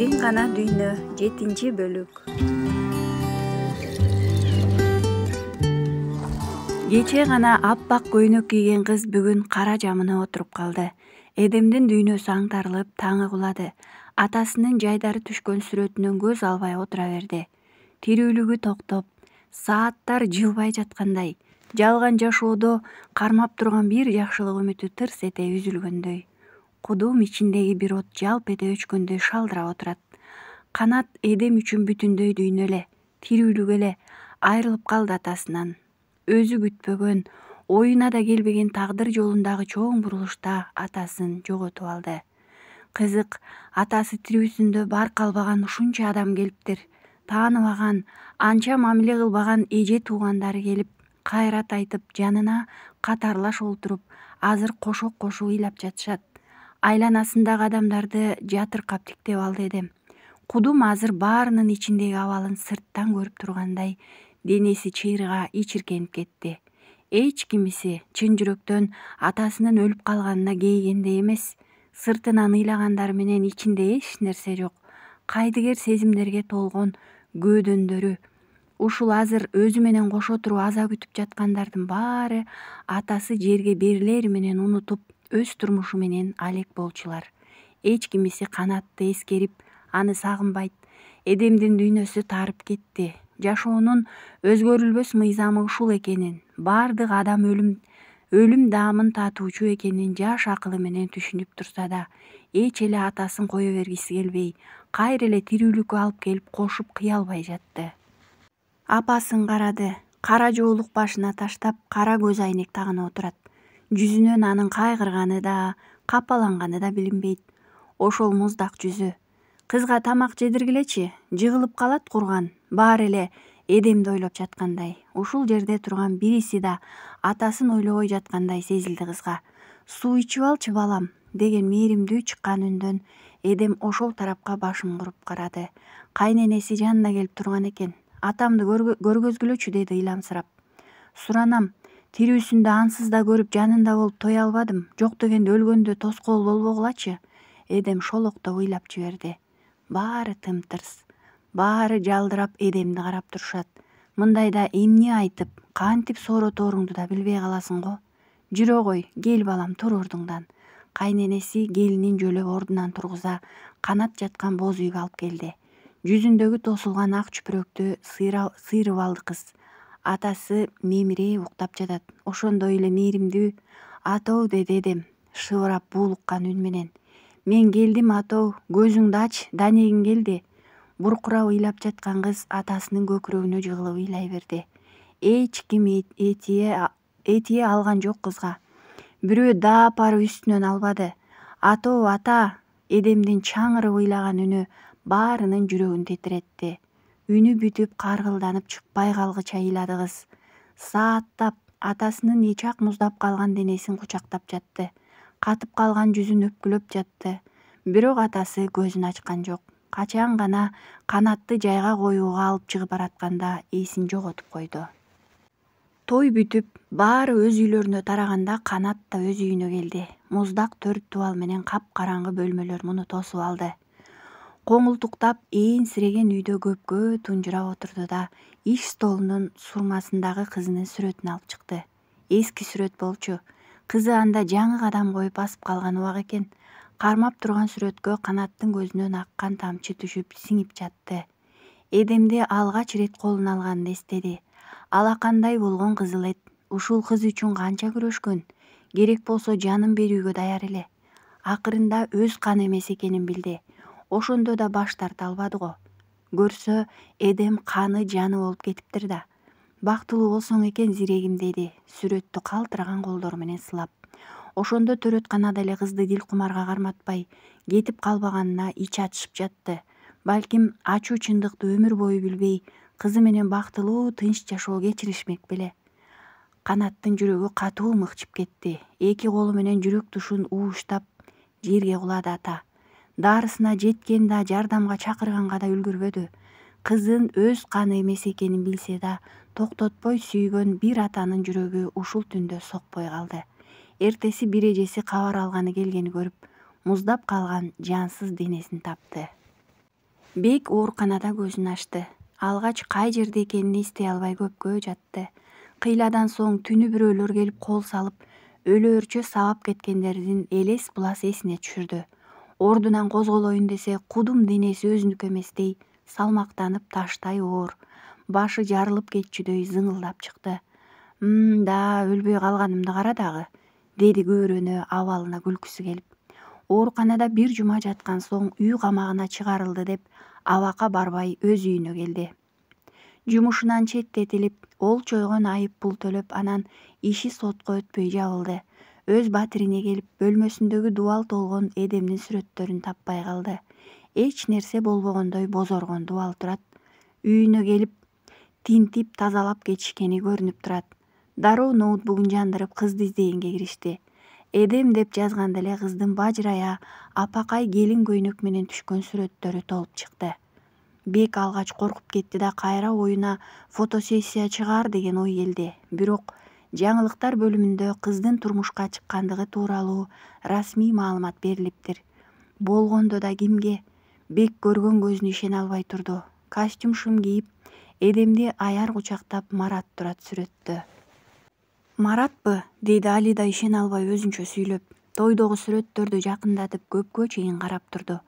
Бириң гана дүйнө 7-бөлүк. Кечээ гана аппак көйнөк кийген кыз бүгүн кара жамына отуруп калды. Эдемдин дүйнөсү аңтарылып таңы кулады. Атасынын жайдары түшкөн сүрөтүнөн көз албай отура берди. Тирүүлүгү токтоп, сааттар жылбай жаткандай, жалган жашоодо кармап турган бир жакшылык үмүтү тырс эте үзүлгөндөй. Кудум ичиндеги бир от жалп эте өчкөндөй шалдырап отурат. Канат Эдем үчүн бүтүндөй дүйнө эле, тирүүлүк эле, айрылып калды атасынан. Өзү күтпөгөн, оюна да келбеген тагдыр жолундагы чоң бурулушта атасын жоготуп алды. Кызык, атасы тирүүсүндө бар калбаган ушунча адам келиптир. Тааныбаган, анча мамиле кылбаган эже туугандары келип, кайрат айтып, жанына катарлаш олтуруп, азыр кошок кошуп ыйлап жатышат. Айланасындагы адамдарды жатыркап тиктеп алды Эдем. Кудум азыр баарынын ичиндеги абалын сырттан көрүп тургандай, денеси чыйрыга ичиркенип кетти. Эч кимиси чын жүрөктөн атасынын өлүп калганына кейигендей эмес. Сыртынан ыйлагандары менен ичинде эч нерсе жок. Кайдыгер сезимдерге толгон көөдөндөрү. Ушул азыр өзү менен кошо туруп аза күтүп жаткандардын баары атасы жерге берилери менен унутуп, өз турмушу менен алек болчулар. Эч кимиси Канатты эскерип, аны сагынбайт. Эдемдин дүйнөсү таарып кетти. Жашоонун өзгөрүлбөс мыйзамы ушул экенин, бардык адам өлүм даамын татуучу экенин жаш акылы менен түшүнүп турса да, эч эле атасын кое бергиси келбей, кайра эле тирүүлүккө алып келип кошуп кыя албай жатты. Апасын карады. Кара жоолук башына таштап, кара көз айнек тагынып отурат. Жүзүнөн анын кайгырганы да, капаланганы да билинбейт. Ошол муздак жүзү. Кызга тамак жедиргилечи, жыгылып калат курган. Баары эле Эдемди ойлоп жаткандай. Ушул жерде турган бириси да атасын ойлобой жаткандай сезилди кызга. Суу ичип алчы балам, деген мээримдүү чыккан үндөн Эдем ошол тарапка башын буруп карады. Кайненеси жанына келип турган экен. Атамды көргөзгүлөчү, деди ыйламсырап. Суранам, тирүүсүндө ансыз да көрүп жанында болуп тое албадым. Жок дегенде өлгөндө тоскоол болбогулачы. Эдем шолоктоп ыйлап жиберди. Баары тымтырс. Баары жалдырап Эдемди карап турушат. Мындайда эмне айтып, кантип сооротооруңду да билбей каласың го. Жүрө кой, кел балам, тур ордуңдан. Кайненеси келинин жөлөп ордунан тургуза, Канат жаткан боз үйгө алып келди. Жүзүндөгү тосулган ак чүпүрөктү сыйрып алды кыз. Атасы мемиреп уктап жатат. Ошондой эле мээримдүү. Атоо, деди Эдем, шыбырап буулуккан үн менен. Мен келдим атоо, көзүңдү ач, данегиң келди. Буркурап ыйлап жаткан кыз атасынын көкүрөгүнө жыгылып ыйлай берди. Эч ким этие алган жок кызга. Бирөө даап барып үстүнөн албады. Атоо, ата! Эдемдин чаңырып ыйлаган үнү баарынын жүрөгүн тетиретти. Үнү бүтүп, каргылданып чыкпай калгыча ыйлады кыз. Сааттап атасынын эчак муздап калган денесин кучактап жатты. Катып калган жүзүн өпкүлөп жатты. Бирок атасы көзүн ачкан жок. Качан гана Канатты жайга коюуга алып чыгып баратканда эсин жоготуп койду. Той бүтүп, баары өз үйлөрүнө тараганда Канат да өз үйүнө келди. Муздак төрт тубал менен капкараңгы бөлмөлөр муну тосуп алды. Коңултуктап ээнсиреген үйдө көпкө тунжурап отурду да иш столунун сурмасындагы кызынын сүрөтүн алып чыкты. Эски сүрөт болчу. Кызы анда жаңы кадам коюп басып калган убак экен. Кармап турган сүрөткө Канаттын көзүнөн аккан тамчы түшүп сиңип жатты. Эдемди алгач ирет колуна алганды эстеди. Алакандай болгон кызыл эт. Ушул кыз үчүн канча күрөшкөн. Керек болсо жанын берүүгө даяр эле. Акырында өз каны эмес экенин билди. Ошондо да баш тарта албады го. Көрсө, Эдем каны жаны болуп кетиптир да. Бактылуу болсоң экен зирегим, деди, сүрөттү калтыраган колдору менен сылап. Ошондо төрөтканада эле кызды дилкумарга карматпай, кетип калбаганына ичи ачышып жатты. Балким ачуу чындыкты өмүр бою билбей, кызы менен бактылуу тынч жашоо кечиришмек беле. Канаттын жүрөгү катуу мыкчып кетти. Эки колу менен жүрөк тушун ууштап жерге кулады ата. Дарысына жеткен да, жардамга чакырганга да үлгүрбөдү. Кызын өз каны эмес экенин билсе да, токтотпой сүйгөн бир атанын жүрөгү ушул түндө сокпой калды. Эртеси бир эжеси кабар алганы келгени көрүп, муздап калган жансыз денесин тапты. Бек ооруканада көзүн ачты. Алгач кай жерде экенин эстей албай көпкө жатты. Кыйладан соң түнү бирөөлөр келип кол салып, өлөөрчө сабап кеткендердин элес булас эсине түшүрдү. Ордунан козголоюн десе, кудум денеси өзүнүкү эместей салмактанып таштай оор, башы жарылып кетчүдөй зыңылдап чыкты. Да өлбөй калганымды кара дагы, деди көөрөнө абалына күлкүсү келип. Ооруканада бир жума жаткан соң үй камагына чыгарылды деп абакка барбай өз үйүнө келди. Жумушунан четтетилип, ол чойгон айып пул төлөп, анан иши сотко өтпөй жабылды. Өз батирине келип, бөлмөсүндөгү дубал толгон Эдемдин сүрөттөрүн таппай калды. Эч нерсе болбогондой бозоргон дубал турат. Үйүнө келип, тинтип тазалап кетишкени көрүнүп турат. Дароо ноутбугун жандырып, кызды издегенге киришти. Эдем деп жазганда эле кыздын бажырая, апакай келин көйнөк менен түшкөн сүрөттөрү толуп чыкты. Бек алгач коркуп кетти да кайра оюна фотосессия чыгаар деген ой келди. Бирок жаңылыктар бөлүмүндө кыздын турмушка чыккандыгы тууралуу расмий маалымат берилиптир. Болгондо да кимге? Бек көргөн көзүнө ишене албай турду. Костюм шым кийип, Эдемди аяр кучактап Марат турат сүрөттө. Маратпы? Деди Али да ишене албай өзүнчө сүйлөп. Тойдогу сүрөттөрдү жакындатып көпкө чейин карап турду.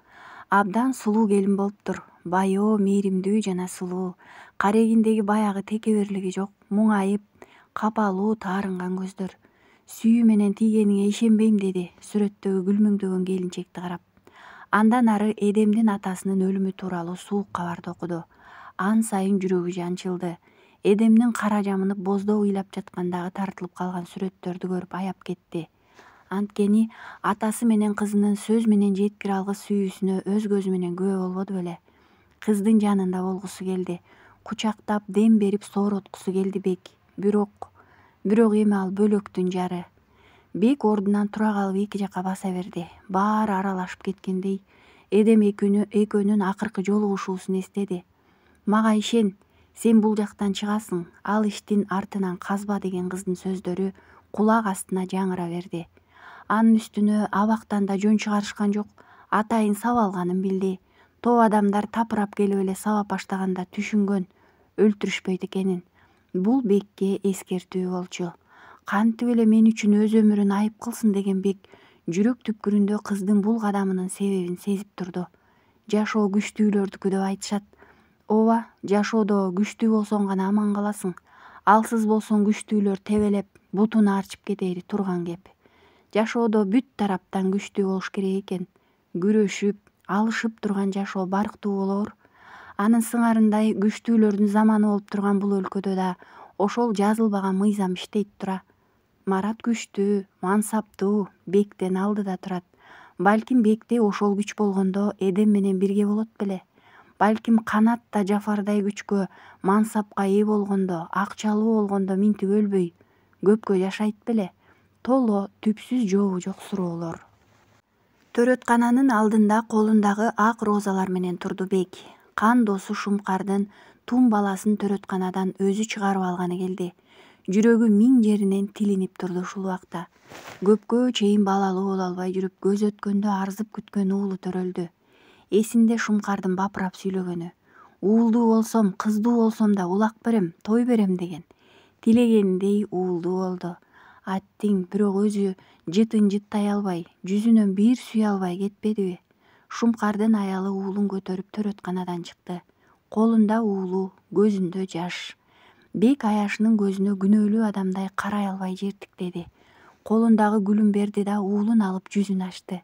Абдан сулуу келин болуптур. Байоо, мээримдүү жана сулуу. Карегиндеги баягы текеберлиги жок, муңайып, капалуу, таарынган көздөр. Сүйүү менен тийгениңе ишенбейм, деди сүрөттөгү күлмөңдөгөн келинчекти карап. Андан ары Эдемдин атасынын өлүмү тууралуу суук кабарды окуду. Ан сайын жүрөгү жанчылды. Эдемдин кара жамынып боздоо ыйлап жаткандагы тартылып калган сүрөттөрдү көрүп аяп кетти. Анткени атасы менен кызынын сөз менен жеткире алгыс сүйүүсүнө өз көзү менен күбө болбоду беле. Кыздын жанында болгусу келди. Кучактап, дем берип соороткусу келди Бек. Бирок эми ал бөлөктүн жары. Бек ордунан тура калып эки жакка баса берди. Баары аралашып кеткендей. Эдем экөөнүн акыркы жолугушуусун эстеди. Мага ишен, сен бул жактан чыгасың, ал иштин артынан казба, деген кыздын сөздөрү кулак астына жаңыра берди. Анын үстүнө абактан да жөн чыгарышкан жок, атайын сабалганын билди. Топ адамдар тапырап келип эле сабап баштаганда түшүнгөн, өлтүрүшпөйт экенин. Бул Бекке эскертүү болчу. Кантип эле мен үчүн өз өмүрүн айып кылсын деген Бек жүрөк түпкүрүндө кыздын бул кадамынын себебин сезип турду. Жашоо күчтүүлөрдүкү деп айтышат. Ооба, жашоодо күчтүү болсоң гана аман каласың. Алсыз болсоң күчтүүлөр тебелеп, бутун арчып кетери турган кеп. Жашоодо бүт тараптан күчтүү болуш керек экен. Күрөшүп, алышып турган жашоо барктуу болоор. Анын сыңарындай күчтүүлөрдүн заманы болуп турган бул өлкөдө да ошол жазылбаган мыйзам иштейт тура. Марат күчтүү, мансаптуу, Бектен алдыда турат. Балким Бекте ошол күч болгондо Эдем менен бирге болот беле. Балким Канат да Жафардай күчкө, мансапка ээ болгондо, акчалуу болгондо минтип өлбөй, көпкө жашайт беле. Толо түпсүз жообу жок суроолор. Төрөткананын алдында колундагы ак розалар менен турду Бек. Кан досу Шумкардын тум баласын төрөтканадан өзү чыгарып алганы келди. Жүрөгү миң жеринен тилинип турду ушул убакта. Көпкө чейин балалуу боло албай жүрүп, көз өткөндө арзып күткөн уулу төрөлдү. Эсинде Шумкардын бапырап сүйлөгөнү. Уулдуу болсом, кыздуу болсом да улак берем, той берем деген. Тилегениндей уулдуу болду. Аттиң, бирок өзү жытын жыттай албай, жүзүнөн бир сүйө албай кетпедиби? Шумкардын аялы уулун көтөрүп төрөтканадан чыкты. Колунда уулу, көзүндө жаш. Бек аяшынын көзүнө күнөөлүү адамдай карай албай жертиктеди. Колундагы гүлүн берди да уулун алып жүзүн ачты.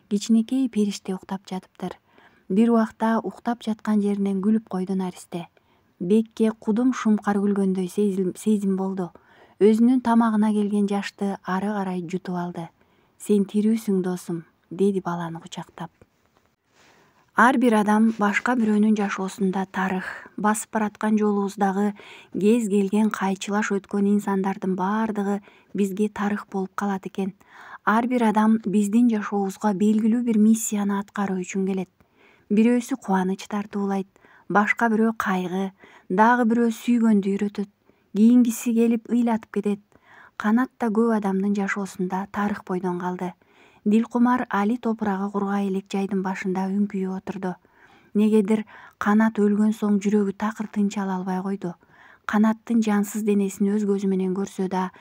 Кичинекей периште уктап жатыптыр. Бир убакта уктап жаткан жеринен күлүп койду Наристе. Бекке кудум Шумкар күлгөндөй сезим болду. Өзүнүн тамагына келген жашты ары карай жутуп алды. Сен тирүүсүң досум, деди баланы кучактап. Ар бир адам башка бирөөнүн жашоосунда тарых, басып бараткан жолубуздагы кез келген кайчылаш өткөн инсандардын баардыгы бизге тарых болуп калат экен. Ар бир адам биздин жашообузга белгилүү бир миссияны аткаруу үчүн келет. Бирөөсү кубаныч тартуулайт, башка бирөө кайгы, дагы бирөө сүйгөндү үйрөтөт, кийингиси келип ыйлатып кетет. Канат да көп адамдын жашоосунда тарых бойдон калды. Дилкумар Али топурагы кургай элек жайдын башында үңкүйүп отурду. Негедир Канат өлгөн соң жүрөгү такыр тынч ала албай койду. Канаттын жансыз денесин өз көзү менен көрсө да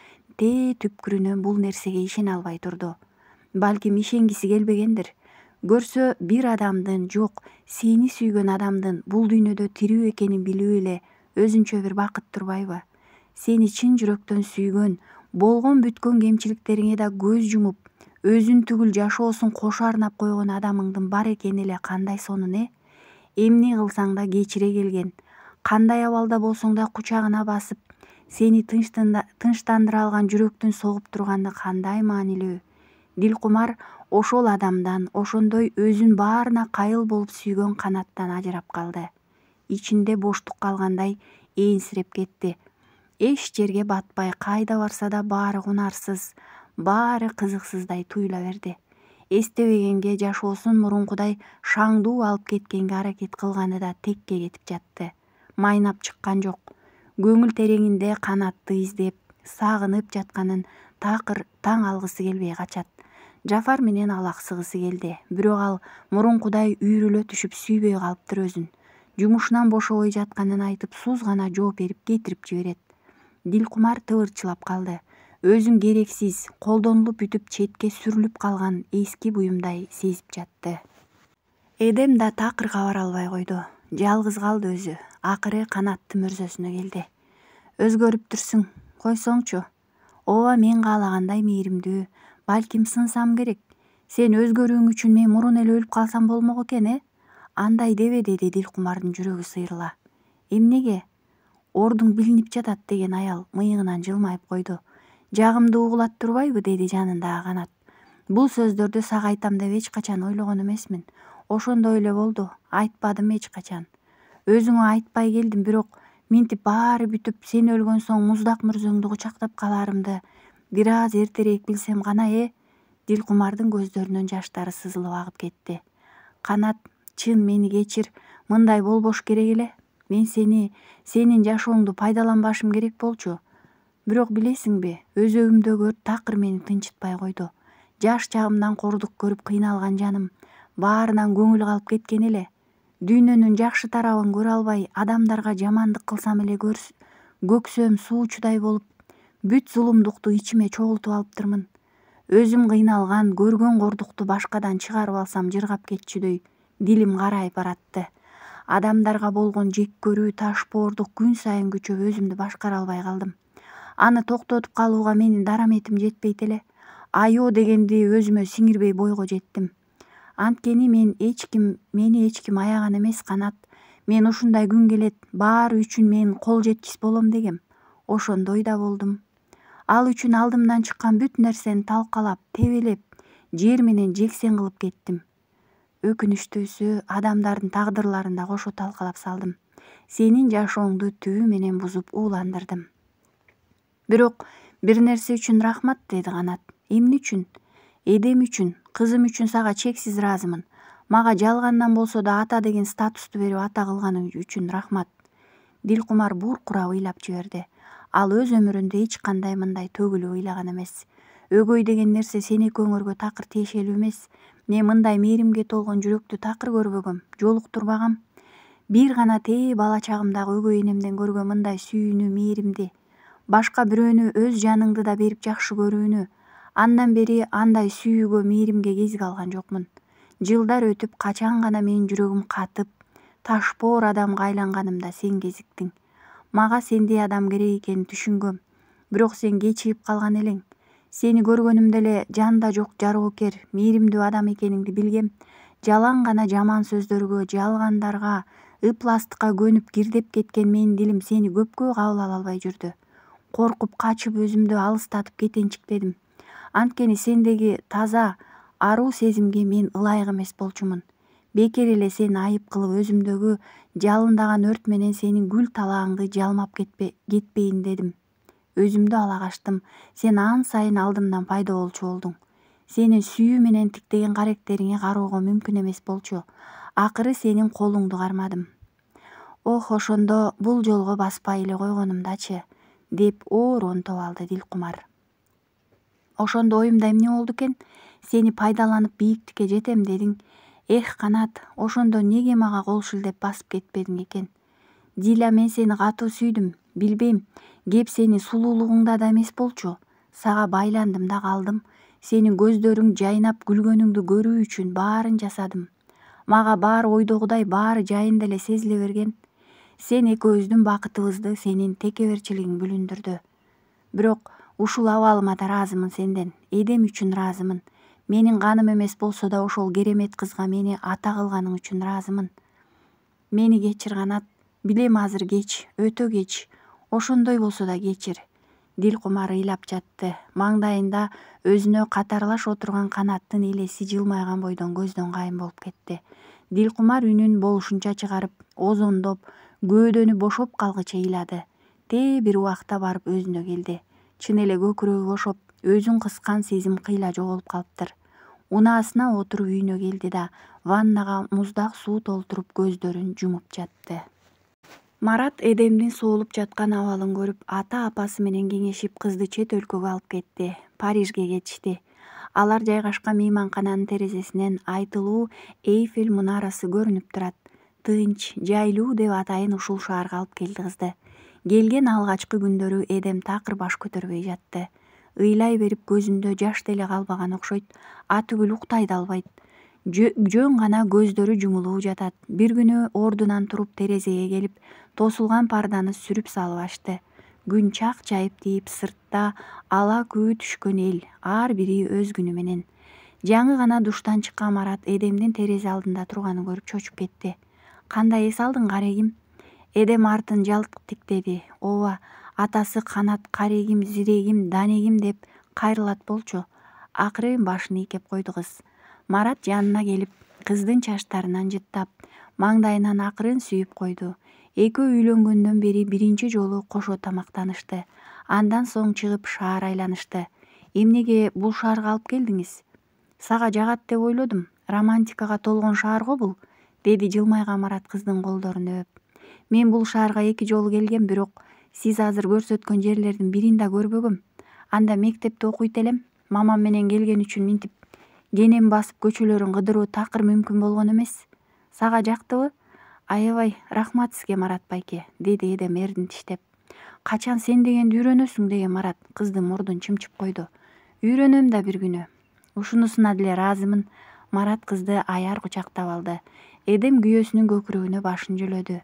тээ түпкүрүнөн бул нерсеге ишене албай турду. Балким ишенгиси келбегендир. Көрсө бир адамдын, жок, сени сүйгөн адамдын бул дүйнөдө тирүү экенин билүү эле өзүнчө бир бакыт турбайбы? Сени чын жүрөктөн сүйгөн, болгон бүткөн кемчиликтериңе да көз жумуп, өзүн түгүл жашоосун кошо арнап койгон адамыңдын бар экени эле кандай сонун Эмне кылсаң да кечире келген, кандай абалда болсоң да кучагына басып, сени тынчтандыра алган жүрөктүн согуп турганы кандай маанилүү. Дилкумар ошол адамдан, ошондой өзүн баарына кайыл болуп сүйгөн Канаттан ажырап калды. Ичинде боштук калгандай ээнсиреп кетти. Эч жерге батпай, кайда барса да баары кунарсыз, баары кызыксыздай туюла берди. Эстебегенге, жашоосун мурункудай шаңдуу алып кеткенге аракет кылганы да текке кетип жатты. Майнап чыккан жок. Көңүл тереңинде Канатты издеп, сагынып жатканын такыр таң алгысы келбей качат. Жафар менен алаксыгысы келди. Бирок ал мурункудай үйрүлө түшүп сүйбөй калыптыр өзүн. Жумушунан бошобой жатканын айтып сууз гана жооп берип кетирип жиберет. Дилкумар тыбырчылап калды. Өзүн керексиз, колдонулуп бүтүп четке сүрүлүп калган эски буюмдай сезип жатты. Эдем да такыр кабар албай койду. Жалгыз калды өзү. Акыры Канаттын мөрзөсүнө келди. Өзгөрүптүрсүң, койсоңчу. Ооба, мен каалагандай мээримдүү, балким сынсам керек. Сен өзгөрүүң үчүн мен мурун эле өлүп калсам болмок экен, Андай дебе, деди Дилкумардын жүрөгү сыйрыла. Эмнеге? Ордуң билинип жатат, деген аял мыйыгынан жылмайып койду. Жагымды угулат турбайбы, деди жанындагы Канат. Бул сөздөрдү сага айтам деп эч качан ойлогон эмесмин. Ошондой эле болду, айтпадым эч качан. Өзүңө айтпай келдим, бирок минтип баары бүтүп, сен өлгөн соң муздак мөрзөңдү кучактап калаарымды бир аз эртерээк билсем гана, Дилкумардын көздөрүнөн жаштары сызылып агып кетти. Канат, чын мени кечир, мындай болбош керек эле. Мен сенин жашооңду пайдаланбашым керек болчу. Бирок билесиңби, өзөгүмдөгү өрт такыр мени тынчытпай койду. Жаш чагымдан кордук көрүп кыйналган жаным баарынан көңүл калып кеткен эле. Дүйнөнүн жакшы тарабын көрө албай, адамдарга жамандык кылсам эле көксөм суучудай болуп, бүт зулумдукту ичиме чогултуп алыптырмын. Өзүм кыйналган, көргөн кордукту башкадан чыгарып алсам жыргап кетчүдөй дилим карайып баратты. Адамдарга болгон жек көрүү, ташпоордук күн сайын күчөп, өзүмдү башкара албай калдым. Аны токтотуп калууга менин дараметим жетпейт эле. Айоо дегенди өзүмө сиңирбей бойго жеттим. Анткени мени эч ким аяган эмес, Канат. Мен ушундай күн келет, баары үчүн мен кол жеткис болом дегем. Ошондой да болдум. Ал үчүн алдымдан чыккан бүт нерсени талкалап, тебелеп, жер менен жексен кылып кеттим. Өкүнүчтүүсү, адамдардын тагдырларын да кошо талкалап салдым. Сенин жашооңду түбү менен бузуп ууландырдым. Бирок бир нерсе үчүн рахмат, деди Канат. Эмне үчүн? Эдем үчүн, кызым үчүн сага чексиз ыраазымын. Мага жалгандан болсо да ата деген статусту берип ата кылганың үчүн рахмат. Дилкумар буркурап ыйлап жиберди. Ал өз өмүрүндө эч кандай мындай төгүлүп ыйлаган эмес. Өгөй деген нерсе сен экөөңөргө такыр тиешелүү эмес. Мен мындай мээримге толгон жүрөктү такыр көрбөгөм, жолуктурбагам. Бир гана тээ бала чагымдагы өгөй энемден көргөн мындай сүйүүнү, мээримди, башка бирөөнү өз жаныңды да берип жакшы көрүүнү, андан бери андай сүйүүгө, мээримге кезик алган жокмун. Жылдар өтүп, качан гана менин жүрөгүм катып, ташпоор адамга айланганымда сен кезиктиң. Мага сендей адам керек экенин түшүнгөм. Бирок сен кечигип калган элең. Сени көргөнүмдө эле жанда жок жароокер, мээримдүү адам экениңди билгем. Жалаң гана жаман сөздөргө, жалгандарга, ыпластыкка көнүп кирдеп кеткен менин дилим сени көпкө кабыл ала албай жүрдү. Коркуп, качып, өзүмдү алыстатып кетенчиктедим. Анткени сендеги таза, аруу сезимге мен ылайык эмес болчумун. Бекер эле сени айып кылып, өзүмдөгү жалындаган өрт менен сенин гүл талаагыңды жалмап кетпейин дедим. Өзүмдү ала качтым. Сен ан сайын алдымдан пайда болчу болдуң. Сенин сүйүү менен тиктеген каректериңе кароого мүмкүн эмес болчу. Акыры сенин колуңду кармадым. Ох, ошондо бул жолго баспай эле койгонумдачы, деп оор онтоп алды Дилкумар. Ошондо оюмда эмне болду экен? Сени пайдаланып бийиктикке жетем дедиң. Эх, Канат, ошондо неге мага кол шилдеп басып кетпедиң экен? Диля, мен сени катуу сүйдүм. Билбейм, кеп сени сулуулугуңда да эмес болчу. Сага байландым да калдым. Сенин көздөрүң жайнап күлгөнүңдү көрүү үчүн баарын жасадым. Мага баары ойдогудай, баары жайында эле сезиле берген. Сен экөөбүздүн бакытыбызды сенин текеберчилигиң бүлүндүрдү. Бирок ушул абалыма да ыраазымын сенден. Эдем үчүн ыраазымын. Менин каным эмес болсо да ошол керемет кызга мени ата кылганың үчүн ыраазымын. Мени кечир, Канат. Билем азыр кеч, өтө кеч. Ошондой болсо да кечир. Дилкумар ыйлап жатты. Маңдайында өзүнө катарлаш отурган Канаттын элеси жылмайган бойдон көздөн кайын болуп кетти. Дилкумар үнүн болушунча чыгарып, озондоп, көөдөнү бошоп калгыча ыйлады. Бир убакта барып өзүнө келди. Чын эле көкүрөгү бошоп, өзүн кыскан сезим кыйла жоголуп калыптыр. Унаасына отуруп үйүнө келди да ваннага муздак суу толтуруп көздөрүн жумуп жатты. Марат Эдемдин соолуп жаткан абалын көрүп, ата-апасы менен кеңешип кызды чет өлкөгө алып кетти. Парижге кетишти. Алар жайгашкан мейманкананын терезесинен айтылуу Эйфель мунарасы көрүнүп турат. Тынч, жайлуу деп атайын ушул шаарга алып келди кызды. Келген алгачкы күндөрү Эдем такыр баш көтөрбөй жатты. Ыйлай берип көзүндө жаш деле калбаган окшойт. Атүгүл уктай да албайт. Жөн гана көздөрү жумулуу жатат. Бир күнү ордунан туруп терезеге келип, тосулган парданы сүрүп салып ачты. Күн чак-чайып тийип, сыртта ала күбө түшкөн эл, ар бири өз күнү менен. Жаңы гана душтан чыккан Марат Эдемдин терезе алдында турганын көрүп чочуп кетти. Кандай эс алдың, карегим? Эдем артын жалт тиктеди. Ооба, атасы Канат карегим, зирегим, данегим деп кайрылат болчу. Акырын башын ийкеп койду кыз. Марат жанына келип, кыздын чачтарынан жыттап, маңдайынан акырын сүйүп койду. Экөө үйлөнгөндөн бери биринчи жолу кошо тамактанышты. Андан соң чыгып шаар айланышты. Эмнеге бул шаарга алып келдиңиз? Сага жагат деп ойлодум. Романтикага толгон шаар го бул, деди жылмайган Марат кыздын колдорун өөп. Мен бул шаарга 2 жолу келгем, бирок сиз азыр көрсөткөн жерлердин бирин да көрбөгөм. Анда мектепте окуйт элем. Мамам менен келген үчүн минтип кенем басып көчөлөрүн кыдыруу такыр мүмкүн болгон эмес. Сага жактыбы? Аябай рахмат сизге, Марат байке, деди Эдем эрдин тиштеп. Качан сен дегенди үйрөнөсүң, деген Марат кыздын мурдун чымчып койду. Үйрөнөм да бир күнү. Ушунусуна деле ыраазымын. Марат кызды аяр кучактап алды. Эдем күйөөсүнүн көкүрөгүнө башын жөлөдү.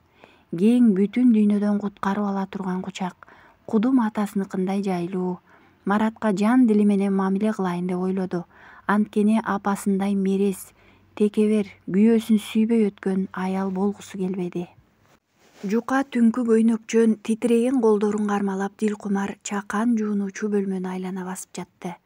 Кең, бүтүн дүйнөдөн куткарып ала турган кучак. Кудум атасыныкындай жайлуу. Маратка жан дили менен мамиле кылайын деп ойлоду. Анткени апасындай мерез, текебер, күйөөсүн сүйбөй өткөн аял болгусу келбеди. Жука түнкү көйнөкчөн титиреген колдорун кармалап, Дилкумар чакан жуунуучу бөлмөнү айлана басып жатты.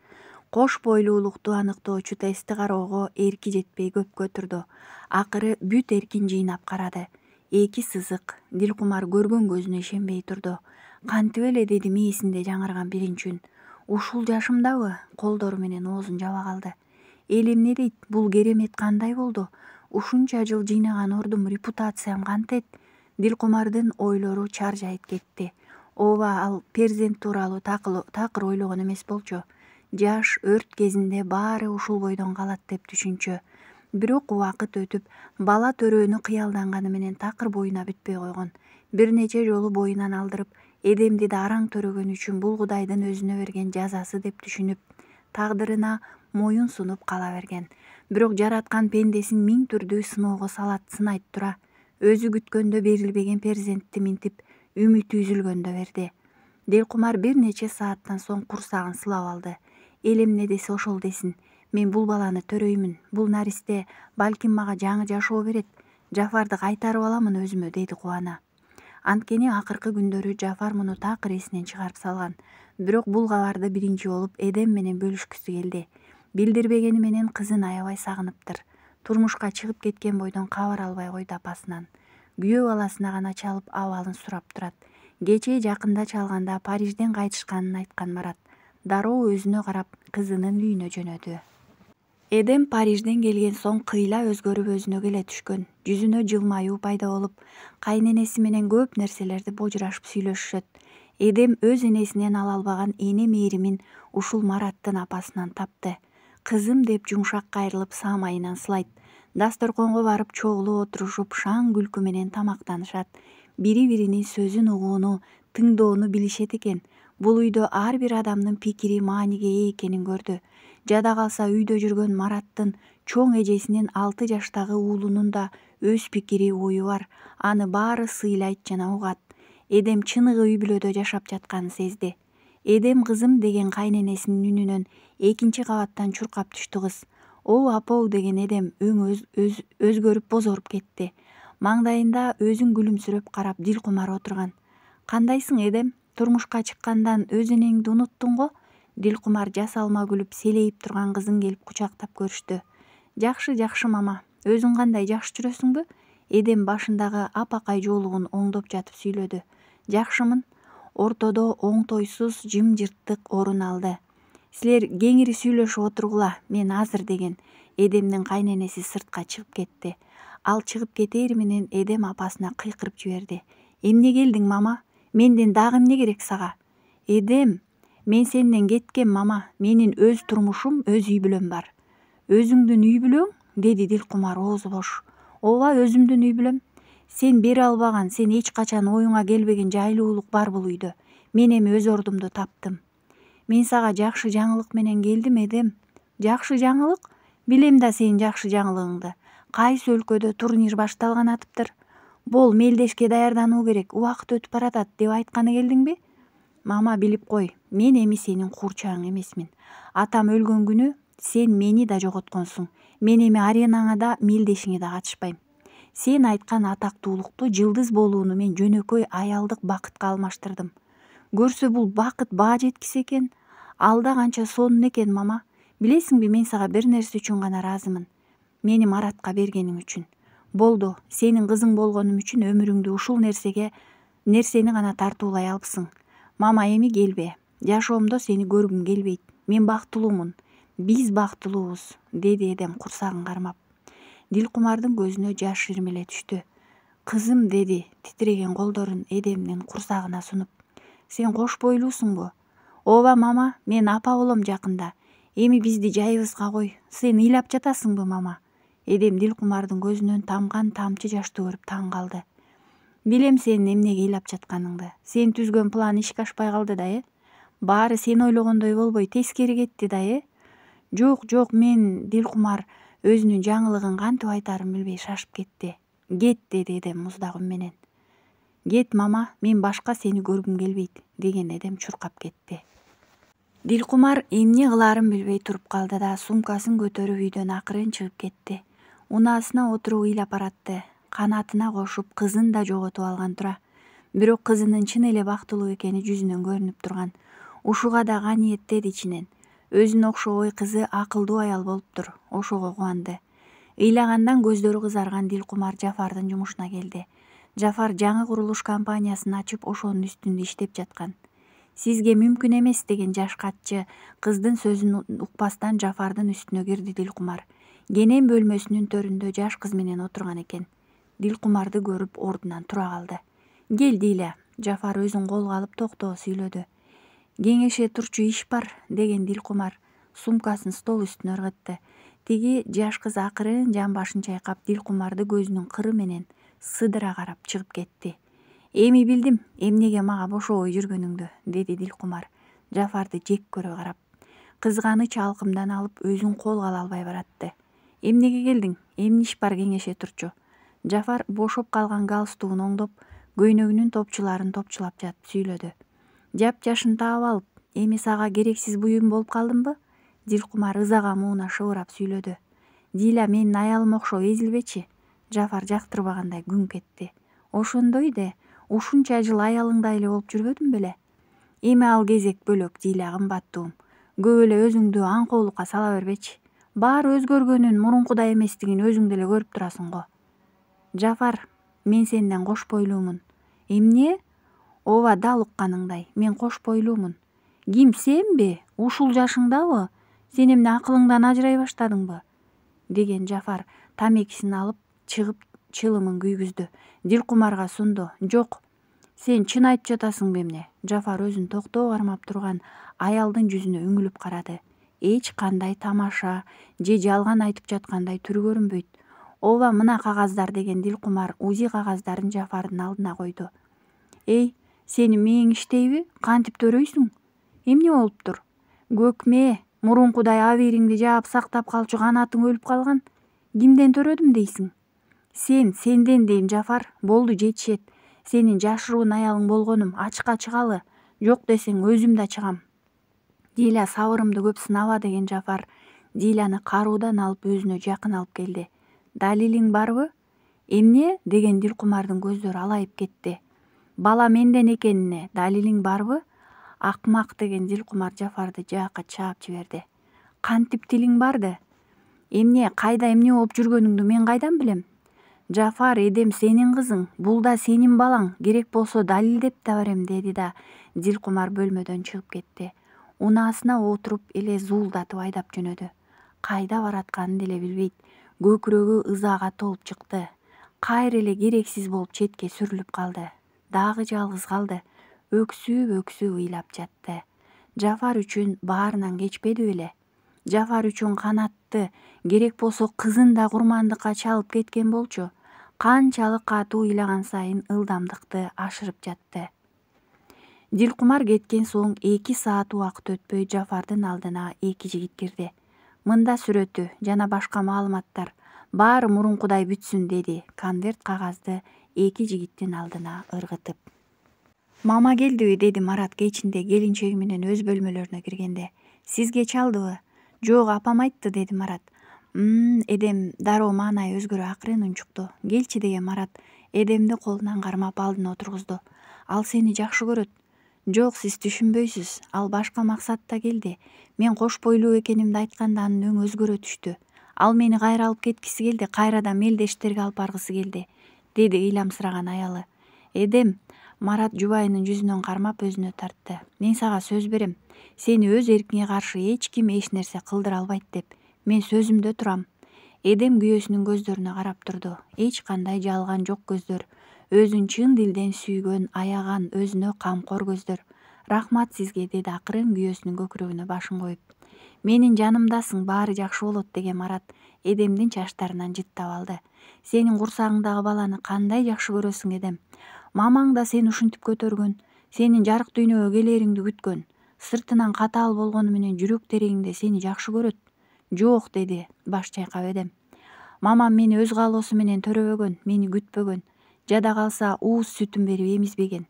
Кош бойлуулукту аныктоочу тестти кароого эрки жетпей көпкө турду. Акыры бүт эркин жыйнап карады. 2 сызык. Дилкумар көргөн көзүнө ишенбей турду. Кантип эле, деди мээсинде жаңырган биринчи үн. Ушул жашымдабы? Колдору менен оозун жаба калды. Эл эмне дейт? Бул керемет кандай болду? Ушунча жыл жыйнаган ордум, репутациям кантет? Дилкумардын ойлору чаржайып кетти. Ооба, ал перзент тууралуу такыр ойлогон эмес болчу. Жаш, өрт кезинде баары ушул бойдон калат деп түшүнчү. Бирок убакыт өтүп, бала төрөөнү кыялданганы менен такыр боюна бүтпөй койгон. Бир нече жолу боюнан алдырып, Эдемди да араң төрөгөн үчүн бул Кудайдын өзүнө берген жазасы деп түшүнүп, тагдырына моюн сунуп кала берген. Бирок жараткан пендесин миң түрдүү сыноого салат, сынайт тура. Өзү күткөндө берилбеген перзентти минтип, үмүтү үзүлгөндө берди. Дилкумар бир нече сааттан соң курсагын сылап алды. Эл эмне десе ошол десин. Мен бул баланы төрөймүн. Бул наристе балким мага жаңы жашоо берет. Жафарды кайтарып аламын өзүмө, деди кубана. Анткени акыркы күндөрү Жафар муну такыр эсинен чыгарып салган. Бирок бул кабарды биринчи болуп Эдем менен бөлүшкүсү келди. Билдирбегени менен кызын аябай сагыныптыр. Турмушка чыгып кеткен бойдон кабар албай койду апасынан. Күйөө баласына гана чалып абалын сурап турат. Кечээ жакында чалганда Парижден кайтышканын айткан Марат дароо өзүнө карап кызынын үйүнө жөнөдү. Эдем Парижден келген соң кыйла өзгөрүп өзүнө келе түшкөн. Жүзүнө жылмаюу пайда болуп, кайненеси менен көп нерселерди божурашып сүйлөшүшөт. Эдем өз энесинен ала албаган эне мээримин ушул Мараттын апасынан тапты. Кызым деп жумшак кайрылып самайынан сылайт. Дасторконго барып чогулуп отурушуп шаң күлкү менен тамактанышат. Бири биринин сөзүн угууну, тыңдоону билишет экен. Бул үйдө ар бир адамдын пикири мааниге ээ экенин көрдү. Жада калса үйдө жүргөн Мараттын чоң эжесинин 6 жаштагы уулунун да өз пикири ою бар. Аны баары сыйлайт жана угат. Эдем чыныгы үй бүлөдө жашап жатканын сезди. Эдем кызым деген кайненесинин үнүнөн экинчи кабаттан чуркап түштү кыз. О апау деген Эдем өңү өзгөрүп бозоруп кетти. Маңдайында өзүн күлүмсүрөп карап Дилкумар отурган. Кандайсың Эдем? Турмушка чыккандан өз энеңди унуттуң го? Дилкумар жасалма күлүп селейип турган кызын келип кучактап көрүштү. Жакшы мама, өзүң кандай, жакшы жүрөсүңбү? Эдем башындагы апакай жоолугун оңдоп жатып сүйлөдү. Жакшымын. Ортодо оңтойсуз жымжырттык орун алды. Силер кеңири сүйлөшүп отургула, мен азыр деген Эдемдин кайненеси сыртка чыгып кетти. Ал чыгып кетери менен Эдем апасына кыйкырып жиберди. Эмне келдиң мама? Менден дагы эмне керек сага? Эдем, мен сенден кеткем мама, менин өз турмушум, өз үй бүлөм бар. Өзүңдүн үй бүлөң? Деди Дилкумар оозу бош. Ооба, өзүмдүн үй бүлөм. Сен бере албаган, сен эч качан оюңа келбеген жайлуулук бар бул үйдө. Мен эми өз ордумду таптым. Мен сага жакшы жаңылык менен келдим Эдем. Жакшы жаңылык? Билем да сенин жакшы жаңылыгыңды. Кайсы өлкөдө турнир башталган атыптыр. Бол, мелдешке даярдануу керек, убакыт өтүп баратат деп айтканы келдиңби? Мама, билип кой, мен эми сенин курчаң эмесмин. Атам өлгөн күнү сен мени да жоготконсуң. Мен эми аренаңа да, мелдешиңе да катышпайм. Сен айткан атактуулукту, жылдыз болууну мен жөнөкөй аялдык бакытка алмаштырдым. Көрсө бул бакыт баа жеткис экен. Алда канча сонун экен мама. Билесиңби, мен сага бир нерсе үчүн гана ыраазымын. Мени Маратка бергениң үчүн. Болду, сенин кызың болгонум үчүн өмүрүңдү ушул нерсени гана тартуулай алыпсың. Мама, эми келбе. Жашоомдо сени көргүм келбейт. Мен бактылуумун. Биз бактылуубуз, деди Эдем курсагын кармап. Дилкумардын көзүнө жаш ирмеле түштү. Кызым, деди титиреген колдорун Эдемдин курсагына сунуп. Сен кош бойлуусуңбу? Ооба мама, мен апа болом жакында. Эми бизди жайыбызга кой. Сен ыйлап жатасыңбы мама? Эдем Дилкумардын көзүнөн тамган тамчы жашты көрүп таң калды. Билем сенин эмнеге ыйлап жатканыңды. Сен түзгөн план ишке ашпай калды да, Баары сен ойлогондой болбой тескери кетти да, Жок, мен Дилкумар өзүнүн жаңылыгын кантип айтаарын билбей шашып кетти. Кет, деди Эдем муздак үн менен. Кет мама, мен башка сени көргүм келбейт, деген Эдем чуркап кетти. Дилкумар эмне кылаарын билбей туруп калды да сумкасын көтөрүп үйдөн акырын чыгып кетти. Унаасына отуруп ыйлап баратты. Канатына кошуп кызын да жоготуп алган тура. Бирок кызынын чын эле бактылуу экени жүзүнөн көрүнүп турган. Ушуга да кааниеттеди ичинен. Өзүнө окшобой кызы акылдуу аял болуптур. Ошого кубанды. Ыйлагандан көздөрү кызарган Дилкумар Жафардын жумушуна келди. Жафар жаңы курулуш компаниясын ачып ошонун үстүндө иштеп жаткан. Сизге мүмкүн эмес, деген жаш катчы кыздын сөзүн укпастан Жафардын үстүнө кирди Дилкумар. Кенен бөлмөсүнүн төрүндө жаш кыз менен отурган экен. Дилкумарды көрүп ордунан тура калды. Кел Диля, Жафар өзүн колго алып токтоо сүйлөдү. Кеңеше турчу иш бар, деген Дилкумар сумкасын стол үстүнө ыргытты. Тиги жаш кыз акырын жан башын чайкап Дилкумарды көзүнүн кыры менен сыдыра карап чыгып кетти. Эми билдим эмнеге мага бошобой жүргөнүңдү, деди Дилкумар Жафарды жек көрө карап. Кызганыч алкымдан алып өзүн колго ала албай баратты. Эмнеге келдиң? Эмне иш бар кеңеше турчу? Жафар бошоп калган галстугун оңдоп, көйнөгүнүн топчуларын топчулап жатып сүйлөдү. Жап-жашын таап алып, эми сага керексиз буюм болуп калдымбы? Дилкумар ызага мууна шыбырап сүйлөдү. Диля, менин аялыма окшоп эзилбечи. Жафар жактырбагандай күңк этти. Ошондой де, ушунча жыл аялыңдай эле болуп жүрбөдүм беле? Эми ал кезек бөлөк, Диля кымбаттуум. Көп эле өзүңдү аңкоолукка сала бербечи. Баары өзгөргөнүн мурункудай эместигин өзүң деле көрүп турасың го. Жафар, мен сенден кош бойлуумун. Эмне? Ооба, дал укканыңдай, мен кош бойлуумун. Ким, сенби? Ушул жашыңдабы? Сен эмне акылыңдан ажырай баштадыңбы? Деген Жафар тамекисин алып чыгып чылымын күйгүздү. Дилкумарга сунду. Жок, сен чын айтып жатасыңбы эмне? Жафар өзүн токтоо кармап турган аялдын жүзүнө үңүлүп карады. эч кандай тамаша же жалган айтып жаткандай түрү көрүнбөйт. Ооба мына кагаздар деген Дилкумар УЗИ кагаздарын Жафардын алдына койду. Эй, сени мээң иштейби? Кантип төрөйсүң? Эмне болуптур? Көкме, мурункудай абийириңди жаап сактап калчу канатың өлүп калган. Кимден төрөдүм дейсиң? Сенден дейм Жафар, болду жетишет. Сенин жашыруун аялың болгонум ачыкка чыгалы. Жок десең өзүм да чыгам. Диля сабырымды көп сынаба деген Жафар Диланы каруудан алып өзүнө жакын алып келди. Далилиң барбы? Эмне? Деген Дилкумардын көздөрү алайып кетти. Бала менден экенине далилиң барбы? Акмак деген Дилкумар Жафарды жаакка чаап жиберди. Кантип тилиң барды? Эмне, кайда эмне болуп жүргөнүңдү мен кайдан билем? Жафар, эдем сенин кызың, бул да сенин балаң, керек болсо далилдеп да берем, деди да Дилкумар бөлмөдөн чыгып кетти. Унаасына отуруп эле зуулдатып айдап жөнөдү. Кайда баратканын деле билбейт. Көкүрөгү ызаага толуп чыкты. Кайра эле керексиз болуп четке сүрүлүп калды. Дагы жалгыз калды. Өксүп ыйлап жатты. Жафар үчүн баарынан кечпеди беле? Жафар үчүн канатты, керек болсо кызын да курмандыкка чалып кеткен болчу. Канчалык катуу ыйлаган сайын ылдамдыкты ашырып жатты. Дилкумар кеткен соң 2 саат убакыт өтпөй Жафардын алдына 2 жигит кирди. Мында сүрөтү жана башка маалыматтар. Баары мурункудай бүтсүн, деди конверт кагазды 2 жигиттин алдына ыргытып. Мама келдиби? Деди Марат кечинде келинчеги менен өз бөлмөлөрүнө киргенде. Сизге чалдыбы? Жок, апам айтты, деди Марат. Эдем дароо маанайы өзгөрө акырын унчукту. Келчи деген Марат Эдемди колунан кармап алдына отургузду. Ал сени жакшы көрөт. Жок, сиз түшүнбөйсүз. Ал башка максатта келди. Мен кош бойлуу экенимди айтканда анын өңү өзгөрө түштү. Ал мени кайра алып кеткиси келди, кайрадан мелдештерге алып баргысы келди, деди ыйламсыраган аялы. Эдем, Марат жубайынын жүзүнөн кармап өзүнө тартты. Мен сага сөз берем. Сени өз эркиңе каршы эч ким эч нерсе кылдыра албайт деп. Мен сөзүмдө турам. Эдем күйөөсүнүн көздөрүнө карап турду. Эч кандай жалган жок көздөр. Өзүн чын дилден сүйгөн, аяган, өзүнө камкор көздөр. Рахмат сизге, деди акырын күйөөсүнүн көкүрөгүнө башын коюп. Менин жанымдасың, баары жакшы болот, деген Марат Эдемдин чачтарынан жыттап алды. Сенин курсагыңдагы баланы кандай жакшы көрөсүң, Эдем. Мамаң да сени ушинтип көтөргөн. Сенин жарык дүйнөгө келериңди күткөн. Сыртынан катаал болгону менен жүрөк тереңинде сени жакшы көрөт. Жок, деди баш чайкап Эдем. Мамам мени өз каалоосу менен төрөбөгөн, мени күтпөгөн. Жада калса ууз сүтүн берип эмизбеген.